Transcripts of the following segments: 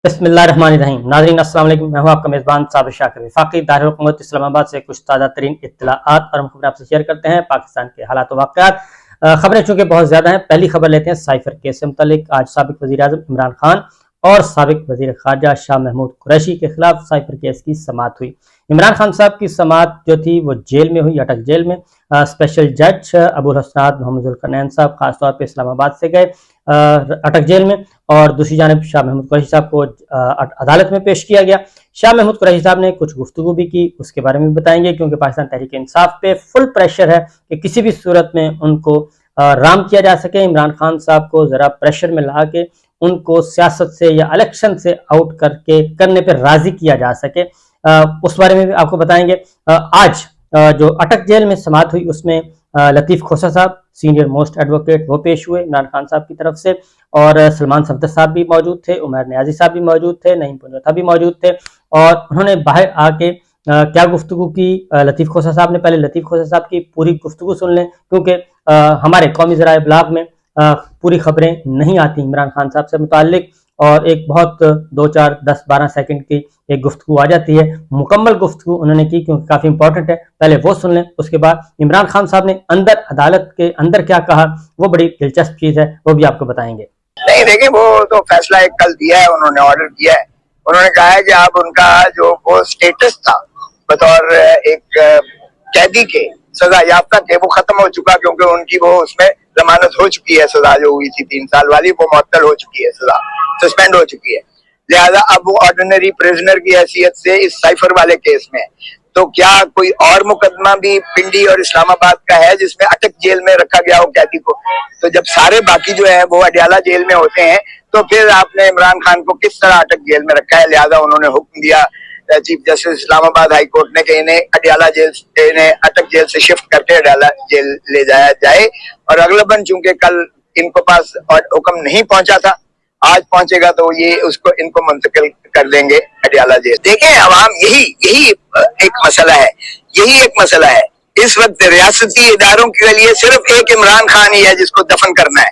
बिस्मिल्लाहिर्रहमानिर्रहीम। नाज़रीन अस्सलाम वालेकुम। मैं हूं आपका मेज़बान साबिर शाकिर। वफाकी दारुल हुकूमत इस्लामाबाद से कुछ ताज़ा तरीन इत्तलाआत और खबरें आपसे शेयर करते हैं पाकिस्तान के हालात व वाक़यात। खबरें चूँकि बहुत ज़्यादा हैं, पहली खबर लेते हैं साइफर केस से मुतालिक। आज साबिक़ वज़ीर-ए-आज़म इमरान खान और साबिक़ वज़ीर ख़ारजा शाह महमूद कुरैशी के खिलाफ साइफर केस की समाअत हुई। इमरान खान साहब की समाअत जो थी वो जेल में हुई, अटक जेल में। स्पेशल जज अबुल हसनात मोहम्मद ज़ुल्करनैन साहब खास तौर पर इस्लामाबाद से गए अटक जेल में, और दूसरी जानिब शाह महमूद कुरैशी साहब को अदालत में पेश किया गया। शाह महमूद कुरैशी साहब ने कुछ गुफ्तगू भी की, उसके बारे में भी बताएंगे, क्योंकि पाकिस्तान तहरीक इंसाफ पे फुल प्रेशर है कि किसी भी सूरत में उनको राम किया जा सके। इमरान खान साहब को जरा प्रेशर में ला के उनको सियासत से या इलेक्शन से आउट करने पर राजी किया जा सके, उस बारे में भी आपको बताएंगे। आज जो अटक जेल में समाअत हुई उसमें लतीफ़ खोसा साहब सीनियर मोस्ट एडवोकेट वो पेश हुए इमरान खान साहब की तरफ से, और सलमान सफदर साहब भी मौजूद थे, उमर नियाजी साहब भी मौजूद थे, नईम पुंजोथा भी मौजूद थे। और उन्होंने बाहर आके क्या गुफ्तगू की। लतीफ़ खोसा साहब ने, पहले लतीफ़ खोसा साहब की पूरी गुफ्तगू सुन लें, क्योंकि हमारे कौमी ज़राए इब्लाग में पूरी खबरें नहीं आती इमरान खान साहब से मुताल्लिक, और एक बहुत 2, 4, 10, 12 सेकंड की एक गुफ्तगू आ जाती है। मुकम्मल गुफ्तगू उन्होंने की, क्योंकि काफ़ी इंपॉर्टेंट है, पहले वो सुन लें। उसके बाद इमरान खान साहब ने अदालत के अंदर क्या कहा, वो बड़ी दिलचस्प चीज़ है, वो भी आपको बताएंगे। नहीं देखिए, वो तो फैसला एक कल दिया है, उन्होंने ऑर्डर किया है। उन्होंने कहा है कि अब उनका जो वो स्टेटस था बतौर एक कैदी के सजा याफ्ता के, वो खत्म हो चुका, क्योंकि उनकी वो उसमें जमानत हो चुकी है। सजा जो हुई थी 3 साल वाली, वो मुअत्तल हो चुकी है, सजा सस्पेंड हो चुकी है। लिहाजा अब वो ऑर्डिनरी प्रिजनर की हैसियत से इस साइफर वाले केस में। तो क्या कोई और मुकदमा भी पिंडी और इस्लामाबाद का है जिसमें अटक जेल में रखा गया हो कैदी को? तो जब सारे बाकी जो है वो अडयाला जेल में होते हैं, तो फिर आपने इमरान खान को किस तरह अटक जेल में रखा है? लिहाजा उन्होंने हुक्म दिया chief justice Islamabad high court ने कि इन्हें अडयाला जेल, इन्हें अटक जेल से शिफ्ट करके अडयाला जेल ले जाया जाए। और अगलबन चूंकि कल इनको पास हुक्म नहीं पहुंचा था, आज पहुंचेगा तो ये उसको इनको मुंतकिल कर देंगे अडयाला जेल। देखें अवाम, यही एक मसला है, यही एक मसला है। इस वक्त रियासती इदारों के लिए सिर्फ एक इमरान खान ही है जिसको दफन करना है।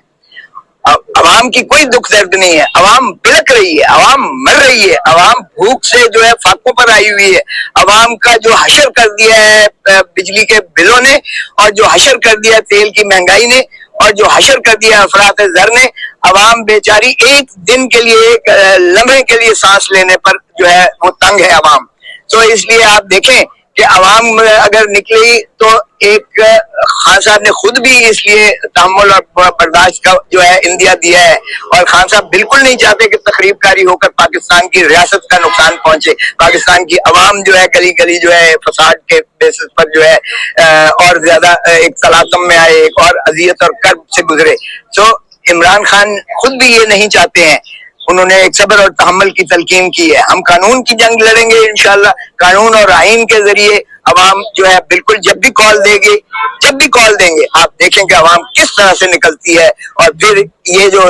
अवाम की कोई दुख दर्द नहीं है, अवाम बिलक रही है, अवाम मर रही है, अवाम भूख से जो है फाकों पर आई हुई है। अवाम का जो हशर कर दिया है बिजली के बिलों ने, और जो हशर कर दिया तेल की महंगाई ने, और जो हशर कर दिया अफरात ज़र ने, अवाम बेचारी एक दिन के लिए, एक लम्हे के लिए सांस लेने पर जो है वो तंग है अवाम। तो इसलिए आप देखें कि अवाम अगर निकली तो एक खान साहब ने खुद भी इसलिए तहम्मुल और बर्दाश्त का जो है इंदिया दिया है, और खान साहब बिल्कुल नहीं चाहते कि तकरीबकारी होकर पाकिस्तान की रियासत का नुकसान पहुंचे, पाकिस्तान की अवाम जो है गली गली जो है फसाद के बेसिस पर जो है और ज्यादा एक तलातम में आए, एक और अजियत और कर्ब से गुजरे। तो इमरान खान खुद भी ये नहीं चाहते हैं, उन्होंने एक सब्र और तहम्मुल की तलकीन की है। हम कानून की जंग लड़ेंगे इंशाअल्लाह, कानून और आइन के जरिए अवाम जो है बिल्कुल जब भी कॉल देंगे आप देखें कि अवाम किस तरह से निकलती है। और फिर ये जो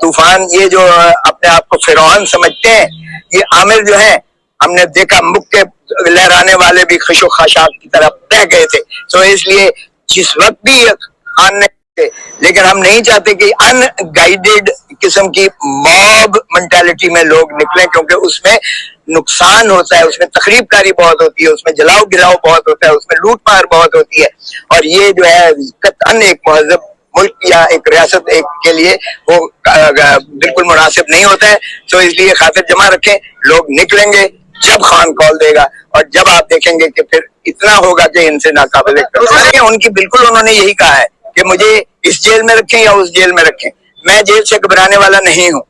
तूफान, ये जो अपने आप को फिरौन समझते हैं, ये आमिर जो है, हमने देखा मुक्के लहराने वाले भी खुशो खाशाक की तरफ बह गए थे। तो इसलिए जिस वक्त भी खान ने, लेकिन हम नहीं चाहते कि अनगाइडेड किस्म की मॉब मेंटालिटी में लोग निकलें, क्योंकि उसमें नुकसान होता है, उसमें तखरीबकारी बहुत होती है, उसमें जलाओ गिराओ बहुत होता है, उसमें लूट मार बहुत होती है। और ये जो है कतई एक महज़ब मुल्क या एक रियासत एक के लिए वो बिल्कुल मुनासिब नहीं होता है। तो इसलिए खातिर जमा रखें, लोग निकलेंगे जब खान कॉल देगा, और जब आप देखेंगे कि फिर इतना होगा कि इनसे नाकाबिल उनकी बिल्कुल उन्होंने यही कहा है कि मुझे इस जेल में रखें या उस जेल में रखें, मैं जेल से घबराने वाला नहीं हूं।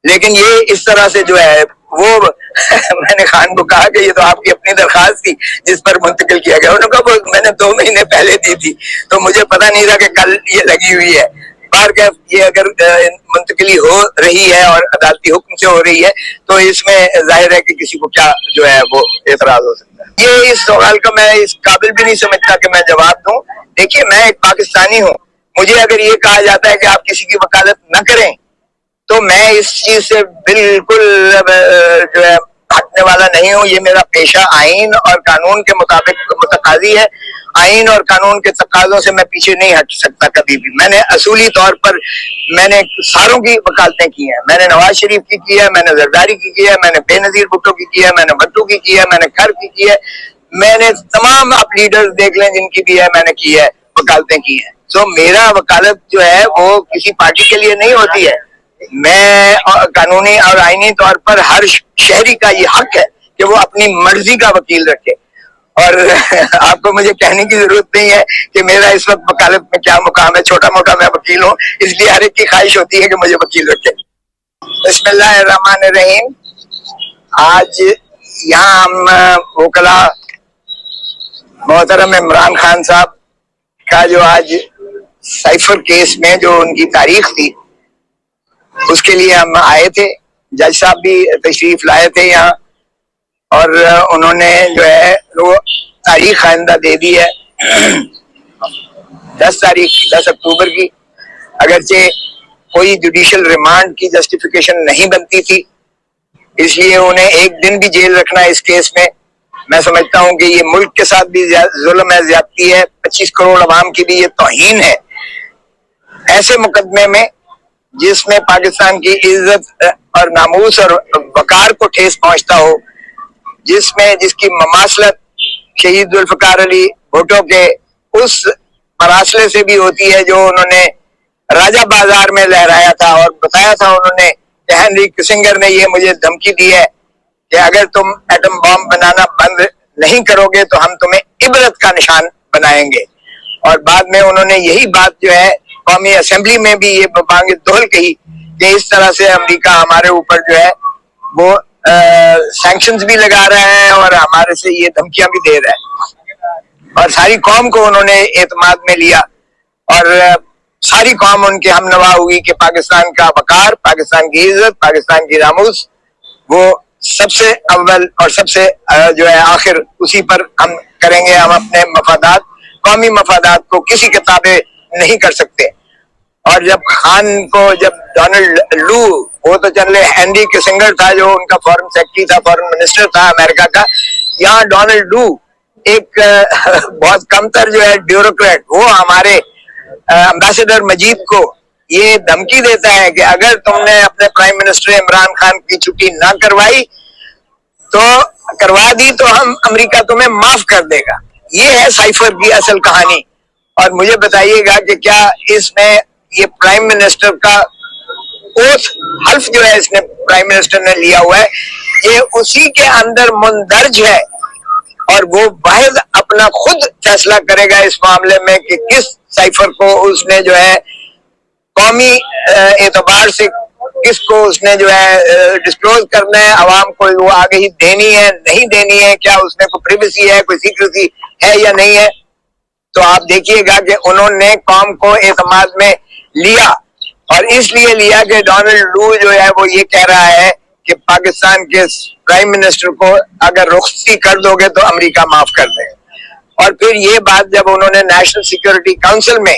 लेकिन ये इस तरह से जो है वो मैंने खान को कहा कि ये तो आपकी अपनी दरखास्त थी जिस पर मुंतकिल किया गया। उन्होंने कहा मैंने 2 महीने पहले दी थी, तो मुझे पता नहीं था कि कल ये लगी हुई है। बार क्या ये अगर मुंतकिली हो रही है और अदालती हुक्म से हो रही है, तो इसमें जाहिर है कि किसी को क्या जो है वो एतराज हो सकता है। ये इस सवाल का मैं इस काबिल भी नहीं समझता कि मैं जवाब दूं। देखिए, मैं एक पाकिस्तानी हूँ, मुझे अगर ये कहा जाता है कि आप किसी की वकालत न करें, तो मैं इस चीज से बिल्कुल जो है हटने वाला नहीं हूँ। ये मेरा पेशा आइन और कानून के मुताबिक मुतकाजी है, آئین اور قانون کے تقاضوں سے میں پیچھے نہیں ہٹ سکتا کبھی بھی. میں نے اصولی طور پر میں نے ساروں کی وکالتیں کی ہیں. میں نے نواز شریف کی ہے, میں نے زرداری کی ہے, میں نے بے نظیر بھٹو کی ہے, میں نے بھٹو کی ہے, میں نے کھر کی ہے, میں نے تمام آپ لیڈر دیکھ لیں جن کی بھی ہے میں نے کی ہے, وکالتیں کی ہیں. تو میرا وکالت جو ہے وہ کسی پارٹی کے لیے نہیں ہوتی ہے. میں قانونی اور آئینی طور پر ہر شہری کا یہ حق ہے کہ وہ اپنی مرضی کا وکیل رکھے, اور آپ کو مجھے کہنے کی ضرورت نہیں ہے کہ میرا اس وقت وکالت میں کیا مقام ہے. چھوٹا موٹا میں وکیل ہوں, اس لیے ہر ایک کی خواہش ہوتی ہے کہ مجھے وکیل رکھے. بسم اللہ الرحمن الرحیم. آج یہاں ہم وکلا محترم عمران خان صاحب کا جو آج سائفر کیس میں جو ان کی تاریخ تھی اس کے لیے ہم آئے تھے. جج صاحب بھی تشریف لائے تھے یہاں, اور انہوں نے جو ہے وہ تاریخ آئندہ دے دی ہے 10 اکتوبر کی. اگرچہ کوئی جوڈیشل ریمانڈ کی جسٹیفیکیشن نہیں بنتی تھی, اس لیے انہیں ایک دن بھی جیل رکھنا اس کیس میں سمجھتا ہوں کہ یہ ملک کے ساتھ بھی ظلم ہے, زیادتی ہے, 25 کروڑ عوام کی بھی یہ توہین ہے. ایسے مقدمے میں جس میں پاکستان کی عزت اور ناموس اور وقار کو ٹھیس پہنچتا ہو, جس کی مماثلت شہید ذوالفقار علی بھٹو کے اس مراسلے سے بھی ہوتی ہے جو انہوں نے راجہ بازار میں لہرایا تھا, اور بتایا تھا انہوں نے کہ ہنری کسنگر نے یہ مجھے دھمکی دی ہے کہ اگر تم ایٹم بم بنانا بند نہیں کرو گے تو ہم تمہیں عبرت کا نشان بنائیں گے. اور بعد میں انہوں نے یہی بات جو ہے قومی اسمبلی میں بھی یہ بانگ دہل کہی کہ اس طرح سے امریکہ ہمارے اوپر جو ہے وہ سینکشنز بھی لگا رہا ہے اور ہمارے سے یہ دھمکیاں بھی دے رہا ہے. اور ساری قوم کو انہوں نے اعتماد میں لیا, اور ساری قوم ان کے ہم نوا ہوئی کہ پاکستان کا وقار, پاکستان کی عزت, پاکستان کی ناموس وہ سب سے اول اور سب سے جو ہے آخر اسی پر ہم کریں گے. ہم اپنے مفادات, قومی مفادات کو کسی کے تابع نہیں کر سکتے. اور جب ڈونلڈ لو, وہ تو چلے ہنری کسنگر تھا جو ان کا فورن سیکرٹری تھا, فورن منسٹر تھا امریکہ کا, یہاں ڈونلڈ لو ایک بہت کم تر جو ہے بیوروکریٹ, وہ ہمارے امبیسڈر مجید کو یہ دھمکی دیتا ہے کہ اگر تم نے اپنے پرائم منسٹر عمران خان کی چھٹی نہ کروا دی تو ہم امریکہ تمہیں معاف کر دے گا. یہ ہے سائفر کی اصل کہانی. اور مجھے بتائیے گا کہ کیا اس میں یہ پرائم منسٹر کا اوتھ حلف جو ہے اس نے پرائم منسٹر نے لیا ہوا ہے, یہ اسی کے اندر مندرج ہے, اور وہ واحد اپنا خود فیصلہ کرے گا اس معاملے میں کہ کس سائفر کو اس نے جو ہے قومی اعتبار سے کس کو اس نے جو ہے ڈسکلوز کرنا ہے, عوام کو وہ آگہی دینی ہے نہیں دینی ہے, کیا اس میں کوئی پریویسی ہے, کوئی سیکریسی ہے یا نہیں ہے. تو آپ دیکھیے گا کہ انہوں نے قوم کو اعتماد میں لیا, اور اس لیے لیا کہ ڈونلڈ لو جو ہے وہ یہ کہہ رہا ہے کہ پاکستان کے پرائم منسٹر کو اگر رخصتی کر دو گے تو امریکہ معاف کر دے. اور پھر یہ بات جب انہوں نے نیشنل سیکورٹی کاؤنسل میں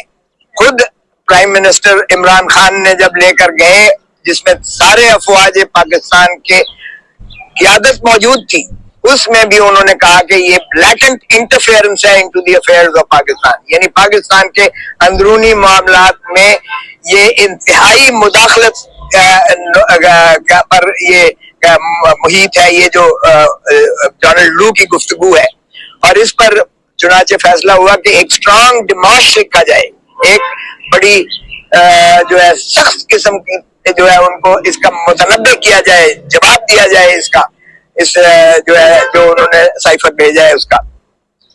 خود پرائم منسٹر عمران خان نے جب لے کر گئے, جس میں سارے افواج پاکستان کے قیادت موجود تھی, اس میں بھی انہوں نے کہا کہ یہ بلیٹنٹ انٹرفیئرنس ہے into the affairs of Pakistan, یعنی پاکستان کے اندرونی معاملات میں یہ انتہائی مداخلت پر یہ محیط ہے, یہ جو ڈونلڈ لو کی گفتگو ہے. اور اس پر چنانچہ فیصلہ ہوا کہ ایک اسٹرانگ ڈیمارش لکھا جائے, ایک بڑی جو ہے سخت قسم کی جو ہے ان کو اس کا متنبع کیا جائے, جواب دیا جائے اس کا, اس جو ہے جو انہوں نے سائفر بھیجا ہے اس کا.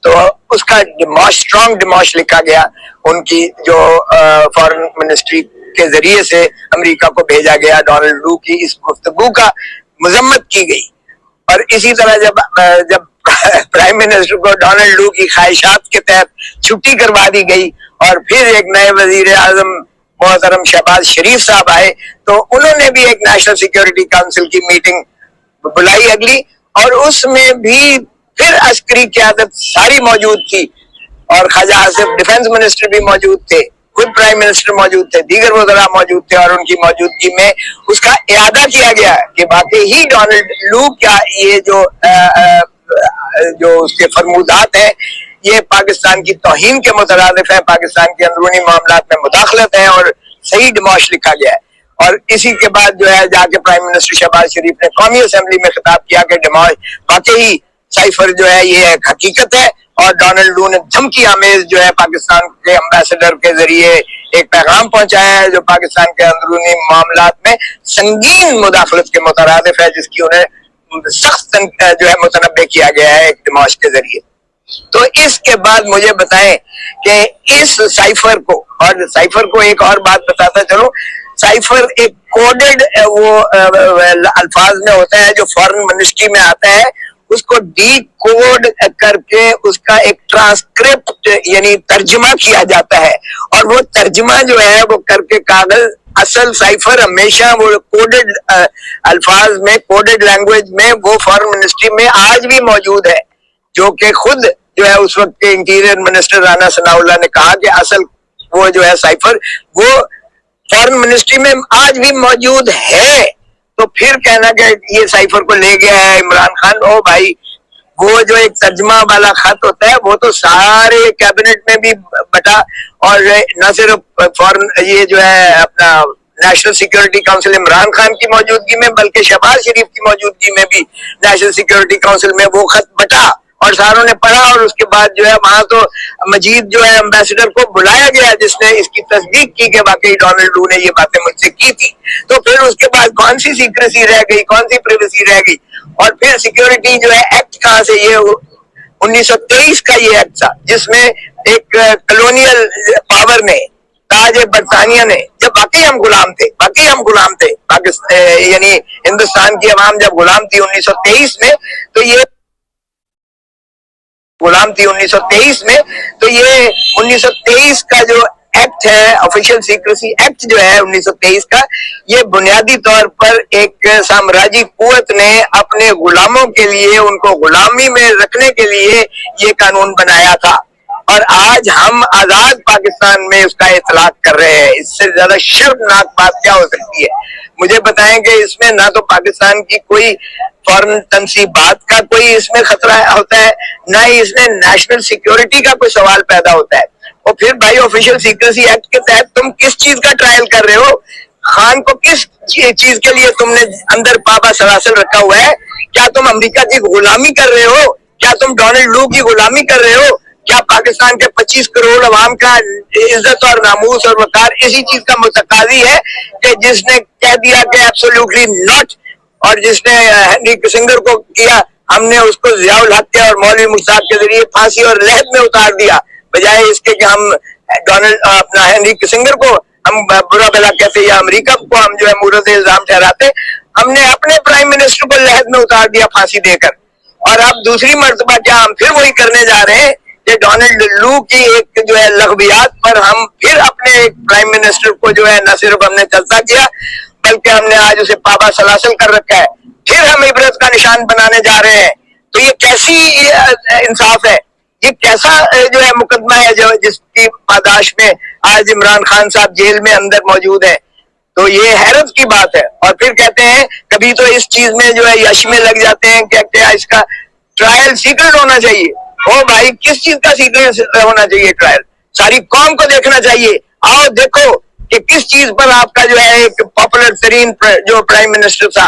تو اس کا اسٹرانگ ڈیمارش لکھا گیا, ان کی جو فارن منسٹری کے ذریعے سے امریکہ کو بھیجا گیا, ڈونلڈ لو کی اس گفتگو کا مذمت کی گئی. اور اسی طرح جب پرائم منسٹر کو ڈونلڈ لو کی خواہشات کے تحت چھٹی کروا دی گئی, اور پھر ایک نئے وزیر اعظم محترم شہباز شریف صاحب آئے, تو انہوں نے بھی ایک نیشنل سیکورٹی کاؤنسل کی میٹنگ بلائی اگلی, اور اس میں بھی پھر عسکری قیادت ساری موجود تھی, اور خواجہ آصف ڈیفنس منسٹر بھی موجود تھے, خود پرائم منسٹر موجود تھے, دیگر وزراء موجود تھے, اور ان کی موجودگی میں اس کا اعادہ کیا گیا کہ واقعی ہی ڈونلڈ لو کیا یہ جو जो उसके फरमूदात हैं ये पाकिस्तान की तौहीन के मुतरादिफ है, पाकिस्तान के अंदरूनी मामलात में मुदाखलत है और सही डिमॉश लिखा गया है। और इसी के बाद जो है जाके प्राइम मिनिस्टर शहबाज शरीफ ने कौमी असेंबली में खिताब किया कि डिमॉश वाकई साइफर जो है ये एक हकीकत है, और डोनाल्ड लू ने धमकी आमेज जो है पाकिस्तान के एम्बेसडर के जरिए एक पैगाम पहुंचाया है जो पाकिस्तान के अंदरूनी मामलात में संगीन मुदाखलत के मुतरादिफ है, जिसकी उन्हें सख्त जो है मुतनब्बे किया गया है एक डिमॉश के जरिए। तो इसके बाद मुझे बताएं कि इस साइफर को, और साइफर को एक और बात बताता चलूं, साइफर एक कोडेड वो अल्फाज में होता है जो फॉरेन मिनिस्ट्री में आता है, उसको डी कोड करके उसका एक ट्रांसक्रिप्ट यानी तर्जमा किया जाता है, और वो तर्जमा जो है वो करके कागज असल साइफर हमेशा वो कोडेड अल्फाज में, कोडेड लैंग्वेज में वो फॉरेन मिनिस्ट्री में आज भी मौजूद है, जो कि खुद जो है उस वक्त के इंटीरियर मिनिस्टर राना सनाउल्लाह ने कहा कि असल वो जो है साइफर वो फॉरेन मिनिस्ट्री में आज भी मौजूद है। तो फिर कहना कि ये साइफर को ले गया है इमरान खान, ओ भाई वो जो एक तर्जमा वाला खत होता है वो तो सारे कैबिनेट में भी बटा, और न सिर्फ फॉरेन ये जो है अपना national security council Imran Khan की मौजूदगी में बल्कि शहबाज शरीफ की मौजूदगी में भी नेशनल सिक्योरिटी काउंसिल में वो खत बटा और सारों ने पढ़ा, और उसके बाद जो है वहां तो मजीद जो है एम्बेसडर को बुलाया गया जिसने इसकी तस्दीक की कि वाकई डोनाल्ड लू ने ये बातें मुझसे की थी। तो फिर उसके बाद कौन सी सीक्रेसी रह गई, कौन सी प्राइवेसी रह गई, और फिर सिक्योरिटी जो है एक्ट कहां से, ये 1923 का ये एक्ट था जिसमें एक कॉलोनियल पावर ने, ताज बरतानिया ने, जब वाकई हम गुलाम थे पाकिस्तान यानी हिंदुस्तान की अवाम जब गुलाम थी 1923 में, तो ये गुलाम थी 1923 में, तो ये 1923 का जो एक्ट है, ऑफिशियल सीक्रेसी एक्ट जो है 1923 का, ये बुनियादी तौर पर एक साम्राज्य कुवत ने अपने गुलामों के लिए, उनको गुलामी में रखने के लिए ये कानून बनाया था, और आज हम आजाद पाकिस्तान में उसका इतलाक कर रहे हैं। इससे ज्यादा शर्मनाक बात क्या हो सकती है? मुझे बताएं कि इसमें ना तो पाकिस्तान की कोई फॉरेन तनसीबात का कोई इसमें खतरा होता है, ना ही इसमें नेशनल सिक्योरिटी का कोई सवाल पैदा होता है। और फिर भाई ऑफिशियल सीक्रेसी एक्ट के तहत तुम किस चीज का ट्रायल कर रहे हो? खान को किस चीज के लिए तुमने अंदर पाबा सलासल रखा हुआ है? क्या तुम अमेरिका की गुलामी कर रहे हो? क्या तुम डोनाल्ड लू की गुलामी कर रहे हो? क्या पाकिस्तान के 25 करोड़ अवाम का इज्जत और नामूस और वकार इसी चीज का मुतकाजी है कि जिसने कह दिया कि एब्सोल्युटली नॉट, और जिसने हेनरी किसिंगर को किया, हमने उसको जियाउल हक के और मौलवी मुश्ताक के जरिए फांसी और लहद में उतार दिया, बजाय इसके कि हम डोनाल्ड अपना हेनरी किसिंगर को हम बुरा भला कहते या अमेरिका को हम जो है मुर्द इल्जाम ठहराते, हमने अपने प्राइम मिनिस्टर को लहद में उतार दिया फांसी देकर। और अब दूसरी मर्तबा क्या हम फिर वही करने जा रहे हैं कि डोनाल्ड लू की एक जो है लग़वियात पर हम फिर अपने एक प्राइम मिनिस्टर को जो है न सिर्फ हमने चलता किया बल्कि हमने आज उसे पाबा सलासल कर रखा है, फिर हम इबरत का निशान बनाने जा रहे हैं। तो ये कैसी इंसाफ है? ये कैसा जो है मुकदमा है जो जिसकी पादाश में आज इमरान खान साहब जेल में अंदर मौजूद है? तो ये हैरत की बात है। और फिर कहते हैं कभी तो इस चीज में जो है यश में लग जाते हैं कि क्या इसका ट्रायल सीक्रेट होना चाहिए। ओ भाई किस चीज का सीक्रेट होना चाहिए ट्रायल? सारी कौम को देखना चाहिए। आओ देखो कि किस चीज पर आपका जो है एक पॉपुलर तरीन जो प्राइम मिनिस्टर था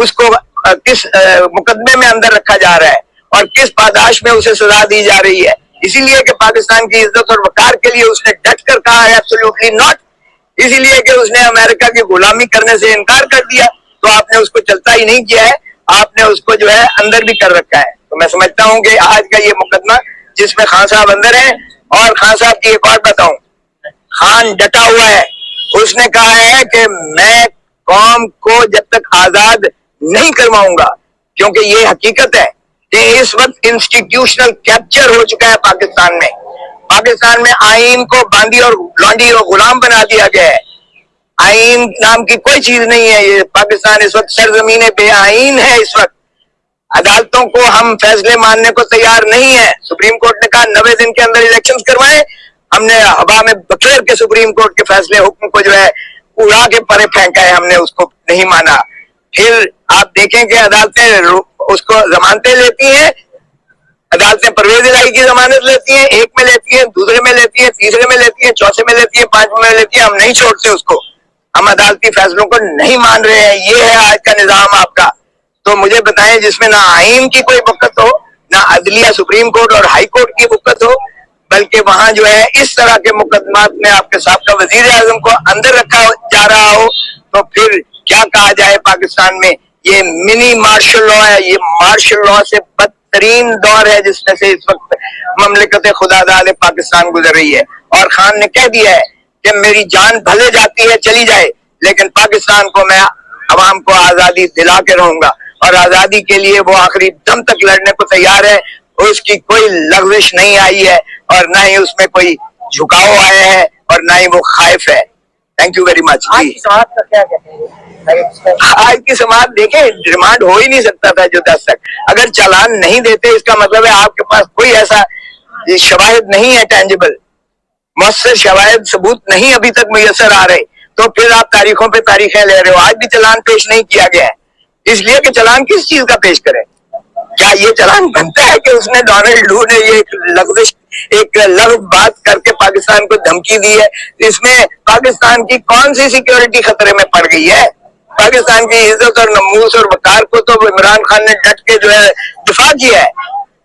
उसको किस मुकदमे में अंदर रखा जा रहा है और किस पादाश में उसे सजा दी जा रही है। इसीलिए कि पाकिस्तान की इज्जत और वकार के लिए उसने डट कर कहा है एब्सोल्युटली नॉट, इसीलिए कि उसने अमेरिका की गुलामी करने से इनकार कर दिया, तो आपने उसको चलता ही नहीं किया है, आपने उसको जो है अंदर भी कर रखा है। तो मैं समझता हूं कि आज का ये मुकदमा जिसमें खान साहब अंदर है, और खान साहब की एक और बताऊं, खान डटा हुआ है, उसने कहा है कि मैं कौम को जब तक आजाद नहीं करवाऊंगा, क्योंकि ये हकीकत है कि इस वक्त इंस्टीट्यूशनल कैप्चर हो चुका है पाकिस्तान में। पाकिस्तान में आईन को बांदी और लौंडी और गुलाम बना दिया गया है। आईन नाम की कोई चीज नहीं है। ये पाकिस्तान इस वक्त सरजमीन बेआईन है। इस वक्त अदालतों को हम फैसले मानने को तैयार नहीं है। सुप्रीम कोर्ट ने कहा 90 दिन के अंदर इलेक्शंस करवाएं, हमने हवा में बखेर के सुप्रीम कोर्ट के फैसले हुक्म को जो है उड़ा के परे फेंका है, हमने उसको नहीं माना। फिर आप देखें कि अदालतें उसको जमानतें लेती हैं अदालतें परवेज इलाही की जमानत लेती हैं, एक में लेती हैं, दूसरे में लेती हैं, तीसरे में लेती हैं, चौथे में लेती हैं, पांचवें में लेती हैं। हम नहीं छोड़ते उसको, हम अदालती फैसलों को नहीं मान रहे हैं। ये है आज का निजाम आपका। तो मुझे बताएं जिसमें ना आईन की कोई बुक्कत हो, ना अदलिया सुप्रीम कोर्ट और हाई कोर्ट की बुक्कत हो, बल्कि वहां जो है इस तरह के मुकदमात में आपके साबका वजीर आजम को अंदर रखा जा रहा हो, तो फिर क्या कहा जाए। पाकिस्तान में ये मिनी मार्शल लॉ है, ये मार्शल लॉ से बदतरीन दौर है जिसमें से इस वक्त ममलिकत खुदादाद पाकिस्तान गुजर रही है। और खान ने कह दिया है कि मेरी जान भले जाती है चली जाए, लेकिन पाकिस्तान को मैं अवाम को आजादी दिला के रहूंगा, और आजादी के लिए वो आखिरी दम तक लड़ने को तैयार है। उसकी कोई लग़्ज़िश नहीं आई है, और ना ही उसमें कोई झुकाव आया है, और ना ही वो खाइफ है। Thank you very much. आज की समाअत का क्या कहते हैं? आज की समाअत देखें, रिमांड हो ही नहीं सकता था जो 10 तक। अगर चालान नहीं देते, इसका मतलब है आपके पास कोई ऐसा शवाहिद नहीं है, टेंजिबल मुअस्सर शवाहिद सबूत नहीं अभी तक मुयस्सर आ रहे, तो फिर आप तारीखों पे तारीखें ले रहे हो। आज भी चालान पेश नहीं किया गया है, इसलिए कि चालान किस चीज का पेश करें। क्या ये चालान बनता है कि उसने डोनाल्ड लू ने ये एक लफ्ज़ बात करके पाकिस्तान को धमकी दी है? इसमें पाकिस्तान की कौन सी सिक्योरिटी खतरे में पड़ गई है? पाकिस्तान की इज्जत और नमूस और वकार को तो इमरान खान ने डट के जो है दिफा किया है।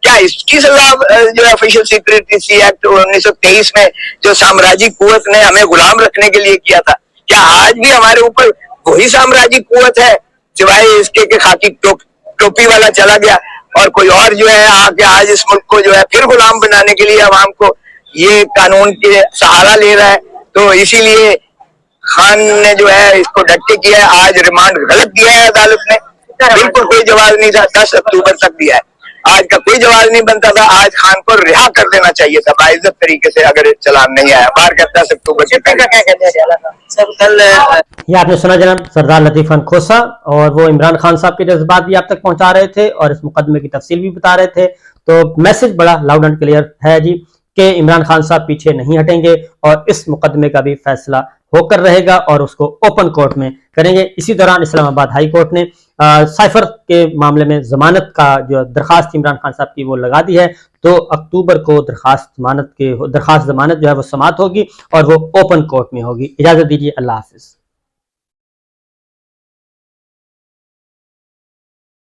क्या इसकी सजा जो है ऑफिशियल सिक्योरिटी एक्ट 1923 में जो साम्राज्य कुवत ने हमें गुलाम रखने के लिए किया था, क्या आज भी हमारे ऊपर वही साम्राज्य कुवत है, सिवाय इसके के खाकी टोपी वाला चला गया और कोई और जो है आके आज इस मुल्क को जो है फिर गुलाम बनाने के लिए अवाम को ये कानून के सहारा ले रहा है। तो इसीलिए खान ने जो है इसको डट के किया है। आज रिमांड गलत दिया है अदालत ने, बिल्कुल कोई जवाब नहीं था। 10 अक्टूबर तक दिया है, आज का कोई जवाब नहीं बनता था। आज खान को रिहा कर देना चाहिए था बाइज्जत तरीके से, अगर चालान नहीं आया। बाहर का 10 अक्टूबर से क्या कहते हैं कल? ये आपने सुना जनाब सरदार लतीफ खान खोसा, और वो इमरान खान साहब के जज्बात भी आप तक पहुंचा रहे थे और इस मुकदमे की तफसील भी बता रहे थे। तो मैसेज बड़ा लाउड एंड क्लियर है जी कि इमरान खान साहब पीछे नहीं हटेंगे और इस मुकदमे का भी फैसला होकर रहेगा और उसको ओपन कोर्ट में करेंगे। इसी दौरान इस्लामाबाद हाई कोर्ट ने साइफर के मामले में जमानत का जो दरखास्त इमरान खान साहब की वो लगा दी है। तो अक्टूबर को दरखास्त जमानत जो है वो समाअत होगी और वो ओपन कोर्ट में होगी। इजाजत दीजिए, अल्लाह हाफिज।